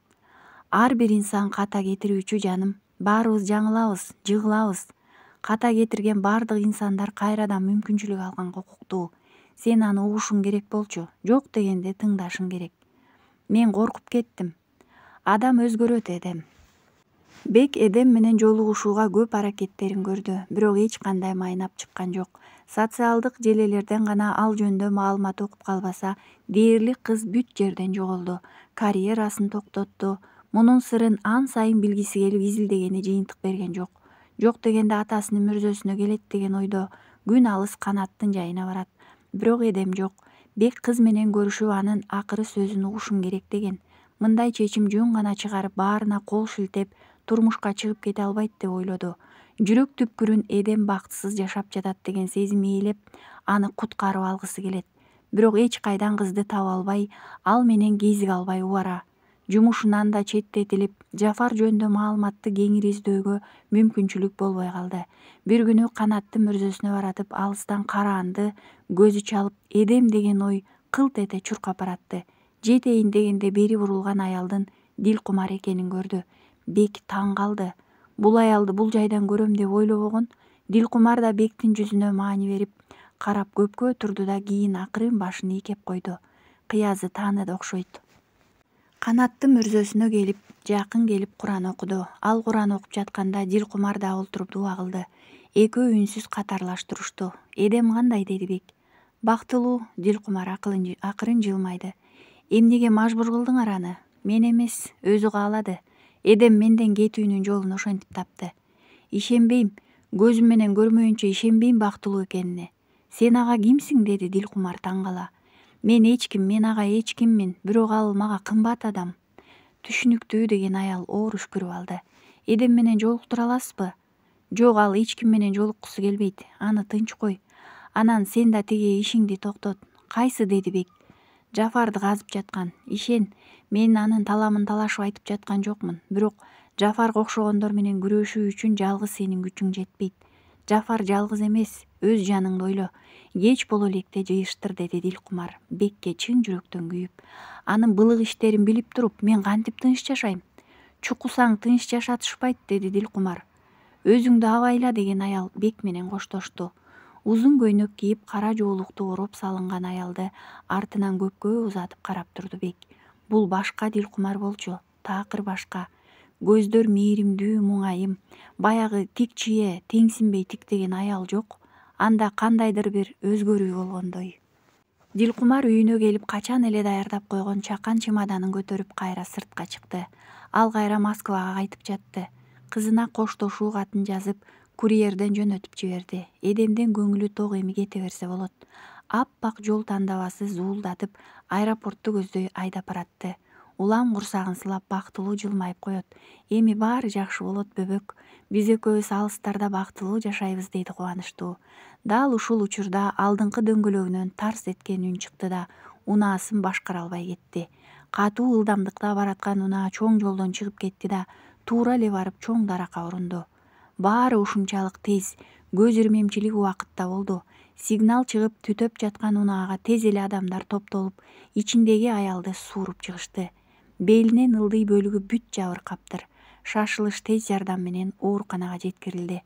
Ар бир инсан ката кетирүүчү, жаным. Баарыбыз жаңылабыз, жыгылабыз. Ката кетирген бардык инсандар кайрадан мүмкүнчүлүк алганга укуктуу. Сен аны угушуң керек болчу. Жок дегенде тыңдашың керек. Мен коркуп кеттим. Адам өзгөрөт, Эдем. Бек Эдем менен жолугушууга көп аракеттерин көрдү, бирок эч кандай майнап чыккан жок. Социалдык желелерден гана ал жөнүндө маалымат окуп калбаса, дээрлик кыз бүт жерден жоголду. Карьерасын токтотту. Мунун сырын ан сайын билгиси келип изилдегени жыйынтык берген жок. Жок дегенде атасынын мүрзөсүнө келет деген ойдо күн алыс канаттын жайына барат. Бирок Эдем жок. Бек кыз менен көрүшүп анын акыры сөзүн угушуң керек деген. Мындай чечим жөн гана чыгарып баарына кол шилтеп турмушка чыгып кете албайт деп ойлоду. Жүрөк түпкүрүн Эдем бактысыз жашап жатат деген сезим ээлеп, аны куткарып алгысы келет. Бирок эч кайдан кызды таба албай, ал менен кезиге албай убара. Жумушунан да четтетилип, Жафар жөнүндө маалыматты кеңири издөөгө мүмкүнчүлүк болбой калды. Бир күнү канатты мүрзөсүнө баратып, алыстан караанды көзү чалып, Эдем деген ой кылт эте чуркап баратты. Жетейин дегенде бери бурулган аялдын Дилкумар экенин көрдү. Бек таң калды. Бул аялды бул жайдан көрөм деп ойлобогон. Дилкумар да Бектин жүзүнө маани берип карап көпкө турду да кийин акырын башын ийкеп койду. Кыязы тааныды окшойт. Канатты мүрзөсүнө келип, жакын келип Куран окуду. Ал Куран окуп жатканда Дилкумар да олтуруп дуа кылды. Экөө үнсүз катарлаш турушту. Эдем кандай, деди Бек. Бактылуу, Дилкумар акырын жылмайды. Эмнеге мажбур кылдыңар аны? Мен эмес, өзү каалады. Эдем менден кетүүнүн жолун ошентип тапты. Ишенбейм, көзүм менен көрмөйүнчө ишенбейм бактылуу экенине. Сен ага кимсиң, деди Дилкумар таң кала. Мен эчким, мен ага эчкиммин, бирок ал мага кымбат адам. Түшүнүктүү, деген аял оор үшкүрүп алды. Эдем менен жолуктура аласызбы? Жок, ал эч ким менен жолуккусу келбейт. Аны тынч кой. Анан сен да тиги ишиңди токтот. Кайсы, деди Бек. Жафарды казып жаткан. Ишен, мен анын таламын талашып айтып жаткан жокмун. Бирок Жафарга окшогондор менен күрөшүү үчүн жалгыз сенин күчүң жетпейт. Жафар жалгыз эмес, өз жаныңды ойло. Кеч боло электе жыйыштыр, деди Дилкумар Бекке чын жүрөктөн күйүп. Анын былык иштерин билип туруп, мен кантип тынч жашайм? Чукусаң тынч жашатышпайт, деди Дилкумар. Өзүңдү абайла, деген аял Бек менен коштошту. Узун көйнөк кийип, кара жоолукту ороп салынган аялды артынан көпкө узатып карап турду Бек. Бул башка Дилкумар болчу, такыр башка. Көздөр мээримдүү, муңайым, баягы тик чие, теңсинбей тиктеген аял жок. Анда кандайдыр бир өзгөрүү болгондой. Дилкумар үйүнө келип, качан эле даярдап койгон чакан чемоданын көтөрүп кайра сыртка чыкты. Ал кайра Москвага кайтып жатты. Кызына коштошуу катын жазып, курьерден жөнөтүп жиберди. Эдемдин көңүлү ток эми кете берсе болот. Аппак жол тандабасы зуулдатып, аэропортту көздөй айдап баратты. Улам курсагын сылап бактылуу жылмайып коет. Эми баары жакшы болот, бөбөк. Биз экөөбүз алыстарда бактылуу жашайбыз, дейди кубанычтуу. Дал ушул учурда алдыңкы дөңгөлөгүнөн тарс эткен үн чыкты да, унаасын башкара албай кетти. Катуу ылдамдыкта бараткан унаа чоң жолдон чыгып кетти да, туура эле барып чоң даракка урунду. Баары ушунчалык тез, көз ирмемчилик убакытта болду. Сигнал чыгып, түтөп жаткан унаага тез эле адамдар топтолуп, ичиндеги аялды сууруп чыгышты. Белинин ылдый бөлүгү бүт жабыркаптыр. Шашылыш тез жардам менен ооруканага жеткирилди.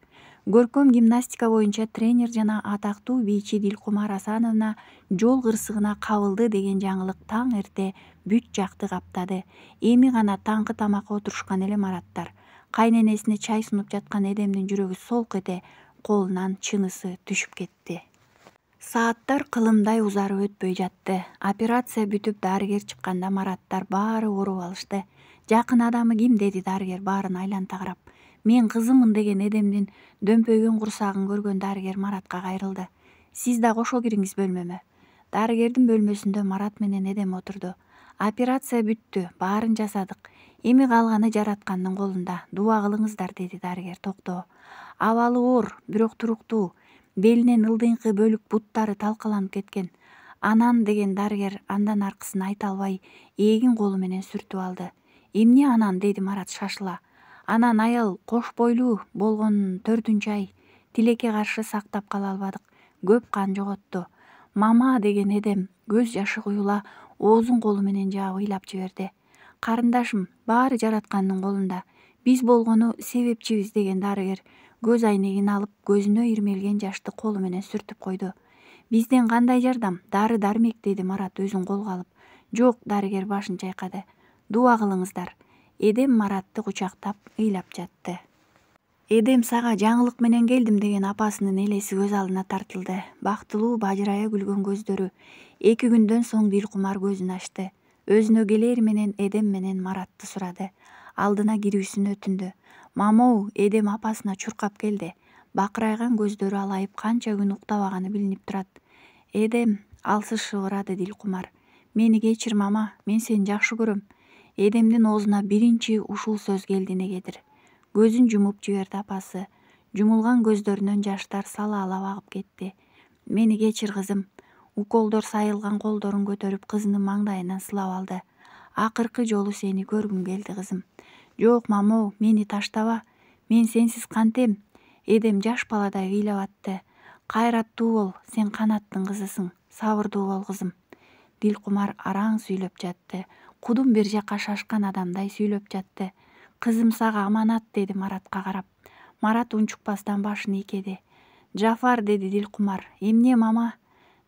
Көркөм гимнастика боюнча тренер жана атактуу бийчи Дилкумар Асановна жол кырсыгына кабылды деген жаңылык таң эрте бүт жакты каптады. Эми гана таңкы тамакка отурушкан эле мараттар. Кайненесине чай сунуп жаткан Эдемдин жүрөгү солк эте колунан чынысы түшүп кетти. Сааттар кылымдай узарып өтпөй жатты. Операция бүтүп, дарыгер чыкканда мараттар баары ооруп алышты. Жакын адамы ким, деди дарыгер баарын айланта карап. Мен кызымын, деген Эдемдин дөмпөйгөн курсагын көргөн дарыгер Маратка кайрылды. Сиз да кошо кириңиз бөлмөмө. Дарыгердин бөлмөсүндө Марат менен Эдем отурду. Операция бүттү, баарын жасадык. Эми калганы жараткандын колунда. Дуба кылыңыздар, деди дарыгер токтоо. Абалы оор, бирок туруктуу. Белинин ылдыйкы бөлүк буттары талкаланып кеткен. Анан, деген дарыгер андан аркысын айта албай, эгин колу менен сүртүп алды. Эмне анан, деди Марат шашыла. Анан аял кош бойлуу болгон 4-ай. Тилекке каршы сактап кала албадык. Көп кан жоготту. Мама, деген Эдем көз жашы куюла оозун колу менен жаап ыйлап жиберди. Карындашым, баары жараткандын колунда. Биз болгону себепчибиз, деген дарыгер көз айнегин алып, көзүнө ирмелген жашты колу менен сүртүп койду. Бизден кандай жардам? Дары дармек, деди Марат өзүн колго алып. Жок, дарыгер башын чайкады. Дуба кылыңыздар. Эдем Маратты кучактап ыйлап жатты. Эдем сага жаңылык менен келдим, деген апасынын элеси көз алдына тартылды. Бактылуу бажырая күлгөн көздөрү. 2 күндөн соң Дилкумар көзүн ачты. Өзүнө келери менен Эдем менен Маратты сурады. Алдына кирүүсүн өтүндү. Мамоу, Эдем апасына чуркап келди. Бакырайган көздөрү алайып, канча күн уктабаганы билинип турат. Эдем, алсыз шыбырады Дилкумар. Мени кечир, мама, мен сени жакшы көрөм. Эдемдин оозуна биринчи ушул сөз келди негедир. Көзүн жумуп жиберди апасы. Жумулган көздөрүнөн жаштар сала-алап агып кетти. Мени кечир, кызым. Уколдор сайылган колдорун көтөрүп кызынын маңдайынан сылап алды. Акыркы жолу сени көргүм келди, кызым. Жок, мамоу, мени таштаба. Мен сенсиз кантем? Эдем жаш баладай ыйлап атты. Кайраттуу бол, сен канаттын кызысың. Сабырдуу бол, кызым. Дилкумар араң сүйлөп жатты. Кудум бир жакка шашкан адамдай сүйлөп жатты. Кызым сага аманат, деди Маратка карап. Марат унчукпастан башын ийкеди. Жафар, деди Дилкумар. Эмне, мама?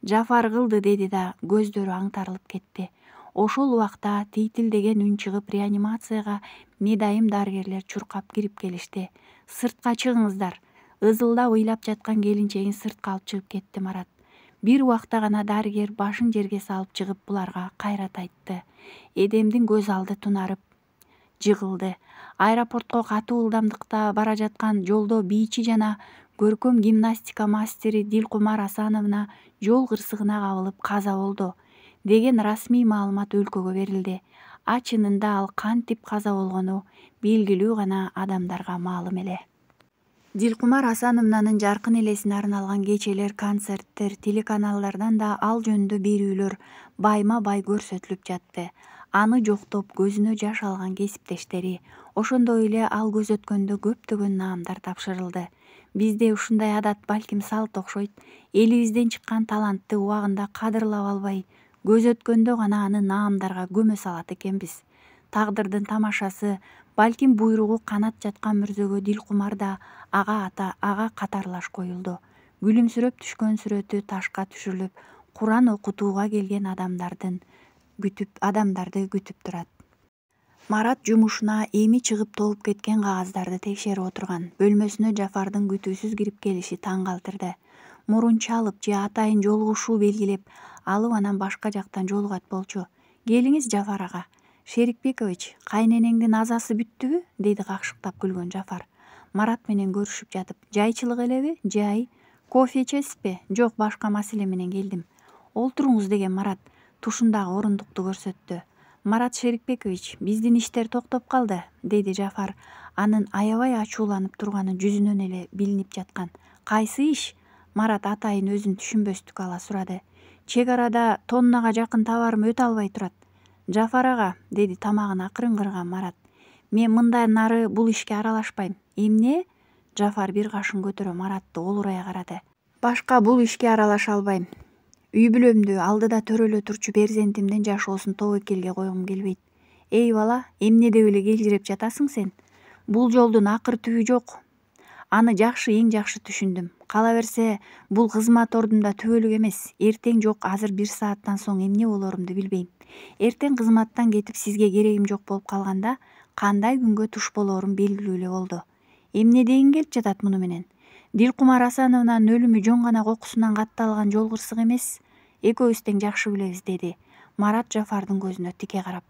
Жафар кылды, деди да көздөрү аңтарылып кетти. Ошол убакта тийтилдеген үн чыгып, реанимацияга медайым дарыгерлер чуркап кирип келишти. Сыртка чыгыңыздар. Ызылдап ыйлап жаткан келинчегин сыртка алып чыгып кетти Марат. Бир убакта гана дарыгер башын жерге салып чыгып буларга кайрат айтты. Эдемдин көз алды тунарып жыгылды. Аэропортко катуу ылдамдыкта бара жаткан жолдо бийчи жана көркөм гимнастика мастери Дилкумар Асановна жол кырсыгына кабылып каза болду деген расмий маалымат өлкөгө берилди. А чынында ал кантип каза болгону белгилүү гана адамдарга маалым эле. Дилкумар Асановнанын жаркын элесине арналган кечелер, концерттер, телеканалдардан да ал жөнүндө берүүлөр байма бай көрсөтүлүп жатты. Аны жоктоп көзүнө жаш алган кесиптештери, ошондой эле ал көз өткөндө көптөгөн наамдар тапшырылды. Бизде ушундай адат, балким салт окшойт. Элибизден чыккан талантты убагында кадырлап албай, көз өткөндө гана аны наамдарга көмө салат экенбиз. Тагдырдын тамашасы, балким буйругу канат жаткан мүрзөгө Дилкумар да ага катарлаш коюлду. Күлүмсүрөп түшкөн сүрөтү ташка түшүрүлүп, Куран окутууга келген адамдарды күтүп турат. Марат жумушуна эми чыгып толуп кеткен кагаздарды текшерип отурган. Бөлмөсүнө Жафардын күтүүсүз кирип келиши таң калтырды. Мурун чалып же атайын жолугушуу белгилеп алып анан башка жактан жолугат болчу. Келиңиз Жафар ага. Шерикбекович, кайненеңдин азасы бүттүбү? Деди какшыктап күлгөн Жафар. Марат менен көрүшүп жатып, жайчылык элеби? Жай. Кофе ичесизби? Жок, башка маселе менен келдим. Олтуруңуз деген Марат тушундагы орундукту көрсөттү. Марат Шерикбекович, биздин иштер токтоп калды, деди Жафар. Анын аябай ачууланып турганы жүзүнөн эле билинип жаткан. Кайсы иш? Марат атайын өзүн түшүнбөстүк ала сурады. Чек арада тоннага жакын товарым өтө албай турат. Жафар ага, деди тамагын акырын кырган Марат. Мен мындан ары бул ишке аралашпайм. Эмне? Жафар бир кашын көтөрө Маратты олурай карады. Башка бул ишке аралаша албайм. Үй бүлөмдү, алдыда төрөлө турчу перзентимдин жашоосун тобокелге койгум келбейт. Эй бала, эмне деп эле келжиреп жатасың сен? Бул жолдун акыр түбү жок. Аны эң жакшы түшүндүм. Кала берсе, бул кызмат ордунда түбөлүк эмес. Эртең жок, азыр 1 сааттан соң эмне болорумду билбейм. Эртең кызматтан кетип сизге керегим жок болуп калганда, кандай күнгө туш болорум белгилүү эле болду. Эмне дегиң келип жатат муну менен? Дилкумар Асановнанын өлүмү жон гана кокусунан катталган жол кырсык эмес. Экөөбүз тең жакшы билебиз, деди Марат Жафардын көзүнө тике карап.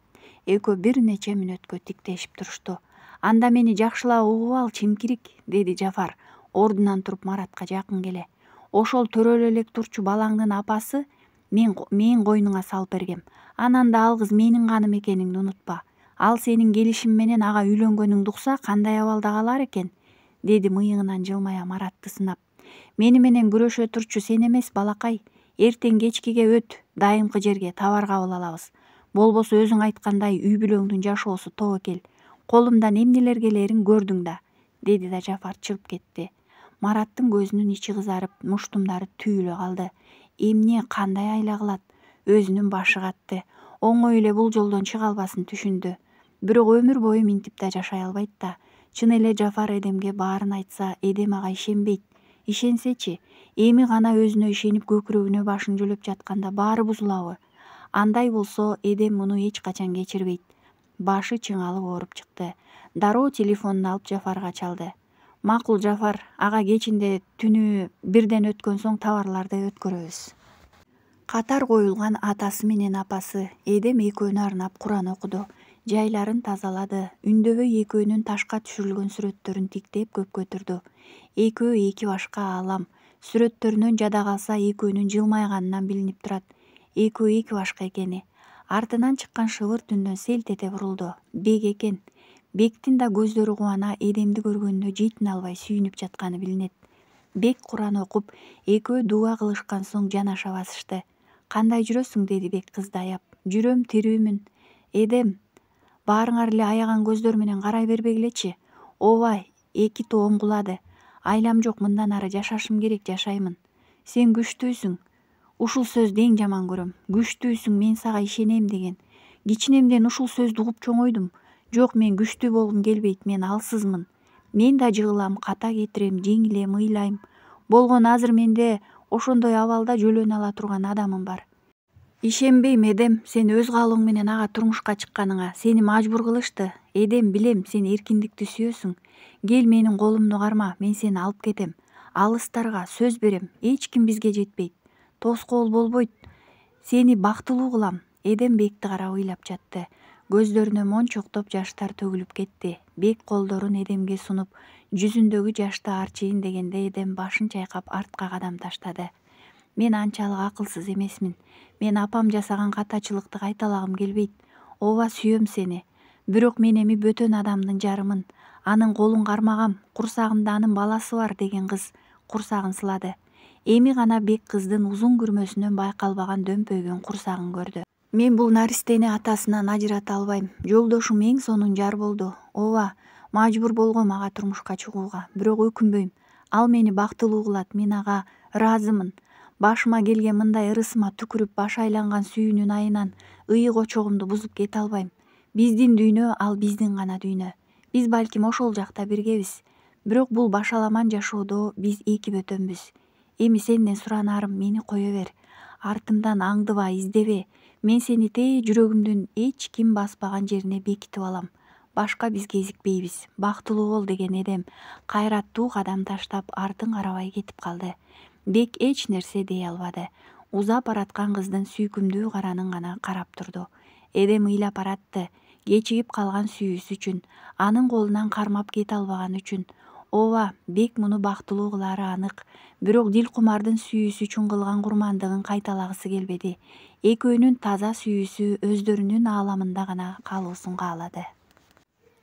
Экөө бир нече мүнөткө тиктешип турушту. Анда мени жакшылап угуп ал, чимкирик, деди Жафар ордунан туруп Маратка жакын келе. Ошол төрөлө элек турчу балаңдын апасы мен койнуңа салып бергем. Анан да ал кыз менин каным экениңди унутпа. Ал сенин келишим менен ага үйлөнгөнүңдү укса кандай абалда калар экен? Деди мыйыгынан жылмая Маратты сынап. Мени менен күрөшө турчу сен эмес, балакай. Эртең кечкиге өт, дайымкы жерге товар кабыл алабыз. Болбосо өзүң айткандай үй бүлөңдүн жашоосу тобокел. Колумдан эмнелер келерин көрдүң да, деди да Жафар чыгып кетти. Мараттын көзүнүн ичи кызарып, муштумдары түйүлө калды. Эмне, кандай айла кылат? Өзүнүн башы катты. Оңой эле бул жолдон чыга албасын түшүндү. Бирок өмүр бою минтип да жашай албайт да. Чын эле Жафар Эдемге баарын айтса, Эдем ага ишенбейт. Ишенсечи, эми гана өзүнө ишенип көкүрөгүнө башын жөлөп жатканда баары бузулабы? Андай болсо Эдем муну эч качан кечирбейт. Башы чыңалып ооруп чыкты. Дароо телефонун алып Жафарга чалды. Макул Жафар, ага кечинде түнү бирден өткөн соң товарларды өткөрөбүз. Катар коюлган атасы менен апасы Эдем экөөнү арнап Куран окуду. Жайларын тазалады. Үндөбөй экөөнүн ташка түшүрүлгөн сүрөттөрүн тиктеп көп көтүрдү. Экөө эки башка аалам. Сүрөттөрүнөн жада калса экөөнүн жылмайганынан билинип турат. Экөө эки башка экени. Артынан чыккан шыбыр түндөн селт эте бурулду. Бек экен. Бектин да көздөрү кубана Эдемди көргөнүнө жыйтын албай сүйүнүп жатканы билинет. Бек Куран окуп, экөө дуа кылышкан соң жанаша басышты. Кандай жүрөсүң, деди Бек кызды аяп. Жүрөм, тирүүмүн. Эдем, баарыңар эле аяган көздөр менен карай бербегилечи. Ооба, эки тоо оңгулады. Айлам жок, мындан ары жашашым керек, жашаймын. Сен күчтүүсүң. Ушул сөздү эң жаман көрөм. Күчтүүсүң, мен сага ишенем деген. Кичинемден ушул сөздү угуп чоңойдум. Жок, мен күчтүү болгум келбейт, мен алсызмын. Мен да жыгылам, ката кетирем, жеңилем, ыйлайм. Болгону азыр менде ошондой абалда жөлөнө ала турган адамым бар. Ишенбейм, Эдем, сен өз каалооң менен ага турмушка чыкканыңа. Сени мажбур кылышты. Эдем, билем, сен эркиндикти сүйөсүң. Кел, менин колумду карма, мен сени алып кетем. Алыстарга, сөз берем, эч ким бизге жетпейт. Тоскоол болбойт. Сени бактылуу кылам. Эдем Бекти карап ыйлап жатты. Көздөрүнө мончоктоп жаштар төгүлүп кетти. Бек колдорун Эдемге сунуп, жүзүндөгү жашты арчыйын дегенде Эдем башын чайкап артка кадам таштады. Мен анчалык акылсыз эмесмин. Мен апам жасаган катачылыкты кайталагым келбейт. Ооба, сүйөм сени. Бирок мен эми бөтөн адамдын жарымын. Анын колун кармагам, курсагымда анын баласы бар деген кыз курсагын сылады. Эми гана Бек кыздын узун күрмөсүнөн байкалбаган дөмпөйгөн курсагын көрдү. Мен бул наристени атасынан ажырата албайм. Жолдошум эң сонун жар болду. Ооба, мажбур болгом ага турмушка чыгууга. Бирок өкүнбөйм. Ал мени бактылуу кылат. Мен ага ыраазымын. Башыма келген мындай ырысыма түкүрүп баш айланган сүйүүнүн айынан ыйык очогумду бузуп кете албайм. Биздин дүйнө ал биздин гана дүйнө. Биз балким ошол жакта биргебиз. Бирок бул башаламан жашоодо биз эки бөтөнбүз. Эми сенден суранарым, мени кое бер. Артымдан аңдыба, издебе. Мен сени тээ жүрөгүмдүн эч ким баспаган жерине бекитип алам. Башка биз кезикпейбиз. Бактылуу бол деген эдем кайраттуу кадам таштап артын карабай кетип калды. Бек эч нерсе дей албады. Узап бараткан кыздын сүйкүмдүү каранын гана карап турду. Эдем ыйлап баратты. Кечигип калган сүйүүсү үчүн, анын колунан кармап кете албаганы үчүн. Ооба, Бек муну бактылуу кылары анык. Бирок дилкумардын сүйүүсү үчүн кылган курмандыгын кайталагысы келбеди. Экөөнүн таза сүйүүсү өздөрүнүн ааламында гана калуусун каалады.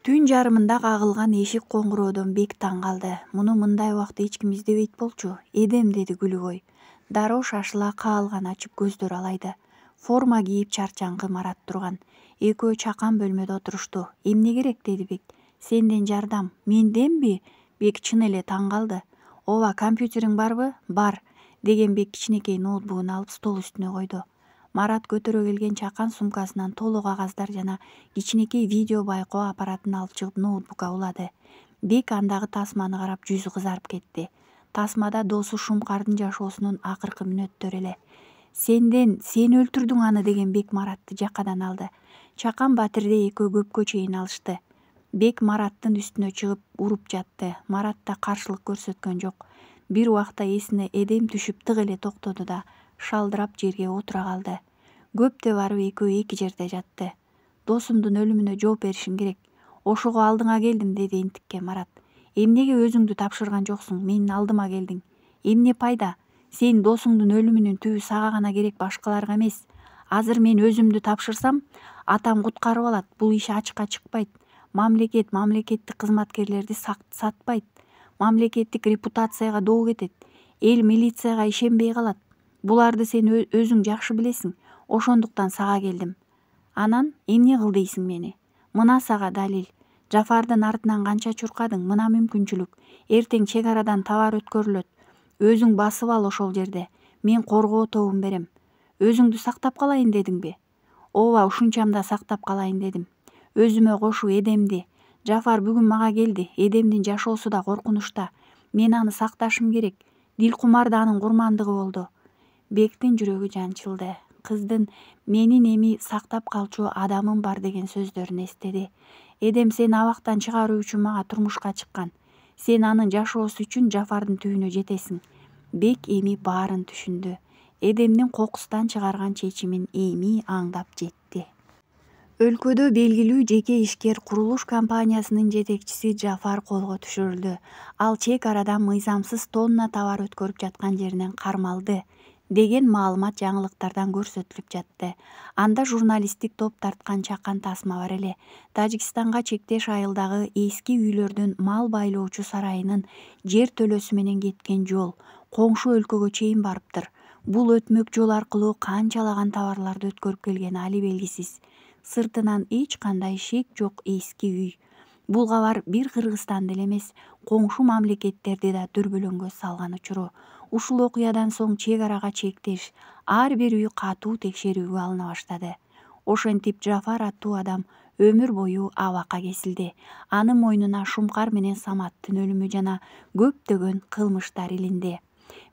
Түн жарымында кагылган эшик коңгуроодон Бек таң калды. Муну мындай убакта эч ким издебейт болчу. Эдем, деди күлүгөй. Дароо шашыла каалган ачып көздөр алайды. Форма кийип чарчаңкы Марат турган. Экөө чакан бөлмөдө отурушту. Эмне керек, деди Бек. Сенден жардам. Менденби? Бек чын эле таң калды. Ооба, компьютериң барбы? Бар, деген Бек кичинекей ноутбугун алып стол үстүнө койду. Марат көтөрө келген чакан сумкасынан толо кагаздар жана кичинекей видео байкоо аппаратын алып чыгып ноутбукка улады. Бек андагы тасманы карап жүзү кызарып кетти. Тасмада досу Шумкардын жашоосунун акыркы мүнөттөрү эле. Сен өлтүрдүң аны, деген Бек Маратты жакадан алды. Чакан батирде экөө көпкө чейин алышты. Бек Мараттын үстүнө чыгып уруп жатты. Марат да каршылык көрсөткөн жок. Бир убакта эсине эдем түшүп тык эле токтоду да шалдырап жерге отура калды. Көптө барып экөө эки жерде жатты. Досумдун өлүмүнө жооп беришиң керек. Ошого алдыңа келдим, деди энтикке Марат. Эмнеге өзүңдү тапшырган жоксуң, менин алдыма келдиң? Эмне пайда? Сен досуңдун өлүмүнүн түбү сага гана керек, башкаларга эмес. Азыр мен өзүмдү тапшырсам, атам куткарып алат. Бул иш ачыкка чыкпайт. Мамлекеттик кызматкерлерди сатпайт. Мамлекеттик репутацияга доо кетет. Эл милицияга ишенбей калат. Буларды сен өзүң жакшы билесиң. Ошондуктан сага келдим. Анан эмне кыл дейсиң мени? Мына сага далил. Жафардын артынан канча чуркадың, мына мүмкүнчүлүк. Эртең чек арадан товар өткөрүлөт. Өзүң басып ал ошол жерде. Мен коргоо тобун берем. Өзүңдү сактап калайын дедиңби? Ооба, ушунчамда сактап калайын дедим. Өзүмө кошу Эдемди. Жафар бүгүн мага келди. Эдемдин жашоосу да коркунучта. Мен аны сакташым керек. Дилкумар да анын курмандыгы болду. Бектин жүрөгү жанчылды. Кыздын менин эми сактап калчу адамым бар деген сөздөрүн эстеди. Эдем сени абактан чыгаруу үчүн мага турмушка чыккан. Сен анын жашоосу үчүн Жафардын түбүнө жетесиң. Бек эми баарын түшүндү. Эдемдин кокустан чыгарган чечимин эми аңдап жетти. Өлкөдө белгилүү жеке ишкер курулуш компаниясынын жетекчиси Жафар колго түшүрүлдү. Ал чек арадан мыйзамсыз тонна товар өткөрүп жаткан жеринен кармалды деген маалымат жаңылыктардан көрсөтүлүп жатты. Анда журналисттик топ тарткан чакан тасма бар эле. Тажикстанга чектеш айылдагы эски үйлөрдүн мал байлоочу сарайынын жер төлөөсү менен кеткен жол коңшу өлкөгө чейин барыптыр. Бул өтмөк жол аркылуу канчалаган товарларды өткөрүп келгени али белгисиз. Сыртынан эч кандай шек жок эски үй. Бул кабар бир Кыргызстанды эле эмес, коңшу мамлекеттерди да дүрбөлөңгө салган учуру. Ушул окуядан соң чек арага чектеш ар бир үй катуу текшерүүгө алына баштады. Ошентип Жафар аттуу адам өмүр бою абакка кесилди. Анын мойнуна Шумкар менен Саматтын өлүмү жана көптөгөн кылмыштар илинди.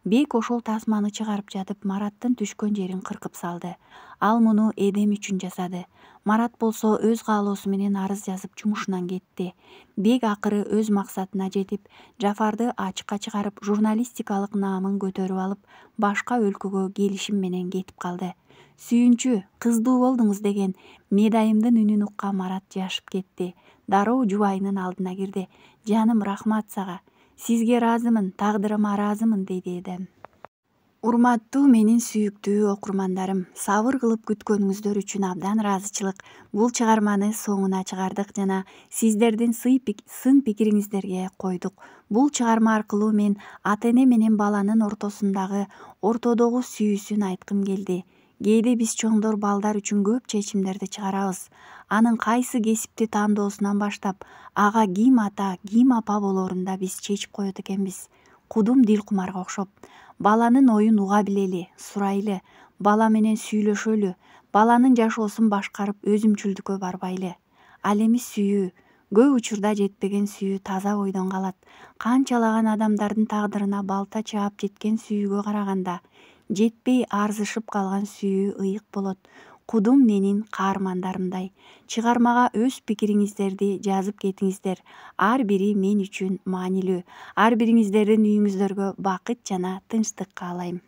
Бек ошол тасманы чыгарып жатып Мараттын түшкөн жерин кыркып салды. Ал муну Эдем үчүн жасады. Марат болсо өз каалоосу менен арыз жазып жумушунан кетти. Бек акыры өз максатына жетип, Жафарды ачыкка чыгарып, журналистикалык наамын көтөрүп алып, башка өлкөгө келишим менен кетип калды. Сүйүнчү, кыздуу болдуңуз деген медайымдын үнүн уккан Марат жашып кетти. Дароо жубайынын алдына кирди. Жаным, рахмат сага. Сизге ыраазымын, тагдырыма ыраазымын, деди Эдем. Урматтуу менин сүйүктүү окурмандарым, сабыр кылып күткөнүңүздөр үчүн абдан ыраазычылык. Бул чыгарманы соңуна чыгардык жана сиздердин сын пикириңиздерге койдук. Бул чыгарма аркылуу мен ата-эне менен баланын ортодогу сүйүүсүн айткым келди. Кээде биз чоңдор балдар үчүн көп чечимдерди чыгарабыз. Анын кайсы кесипти тандоосунан баштап, ага ким ата, ким апа болоорун да биз чечип коет экенбиз. Кудум дилкумарга окшоп. Баланын оюн уга билели, сурайлы, бала менен сүйлөшөлү, баланын жашоосун башкарып өзүмчүлдүккө барбайлы. Ал эми сүйүү, көп учурда жетпеген сүйүү таза бойдон калат. Канчалаган адамдардын тагдырына балта чаап жеткен сүйүүгө караганда, жетпей арзышып калган сүйүү ыйык болот. Кудум менин каармандарымдай. Чыгармага өз пикириңиздерди жазып кетиңиздер. Ар бири мен үчүн маанилүү. Ар бириңиздердин үйүңүздөргө бакыт жана тынчтык каалайм.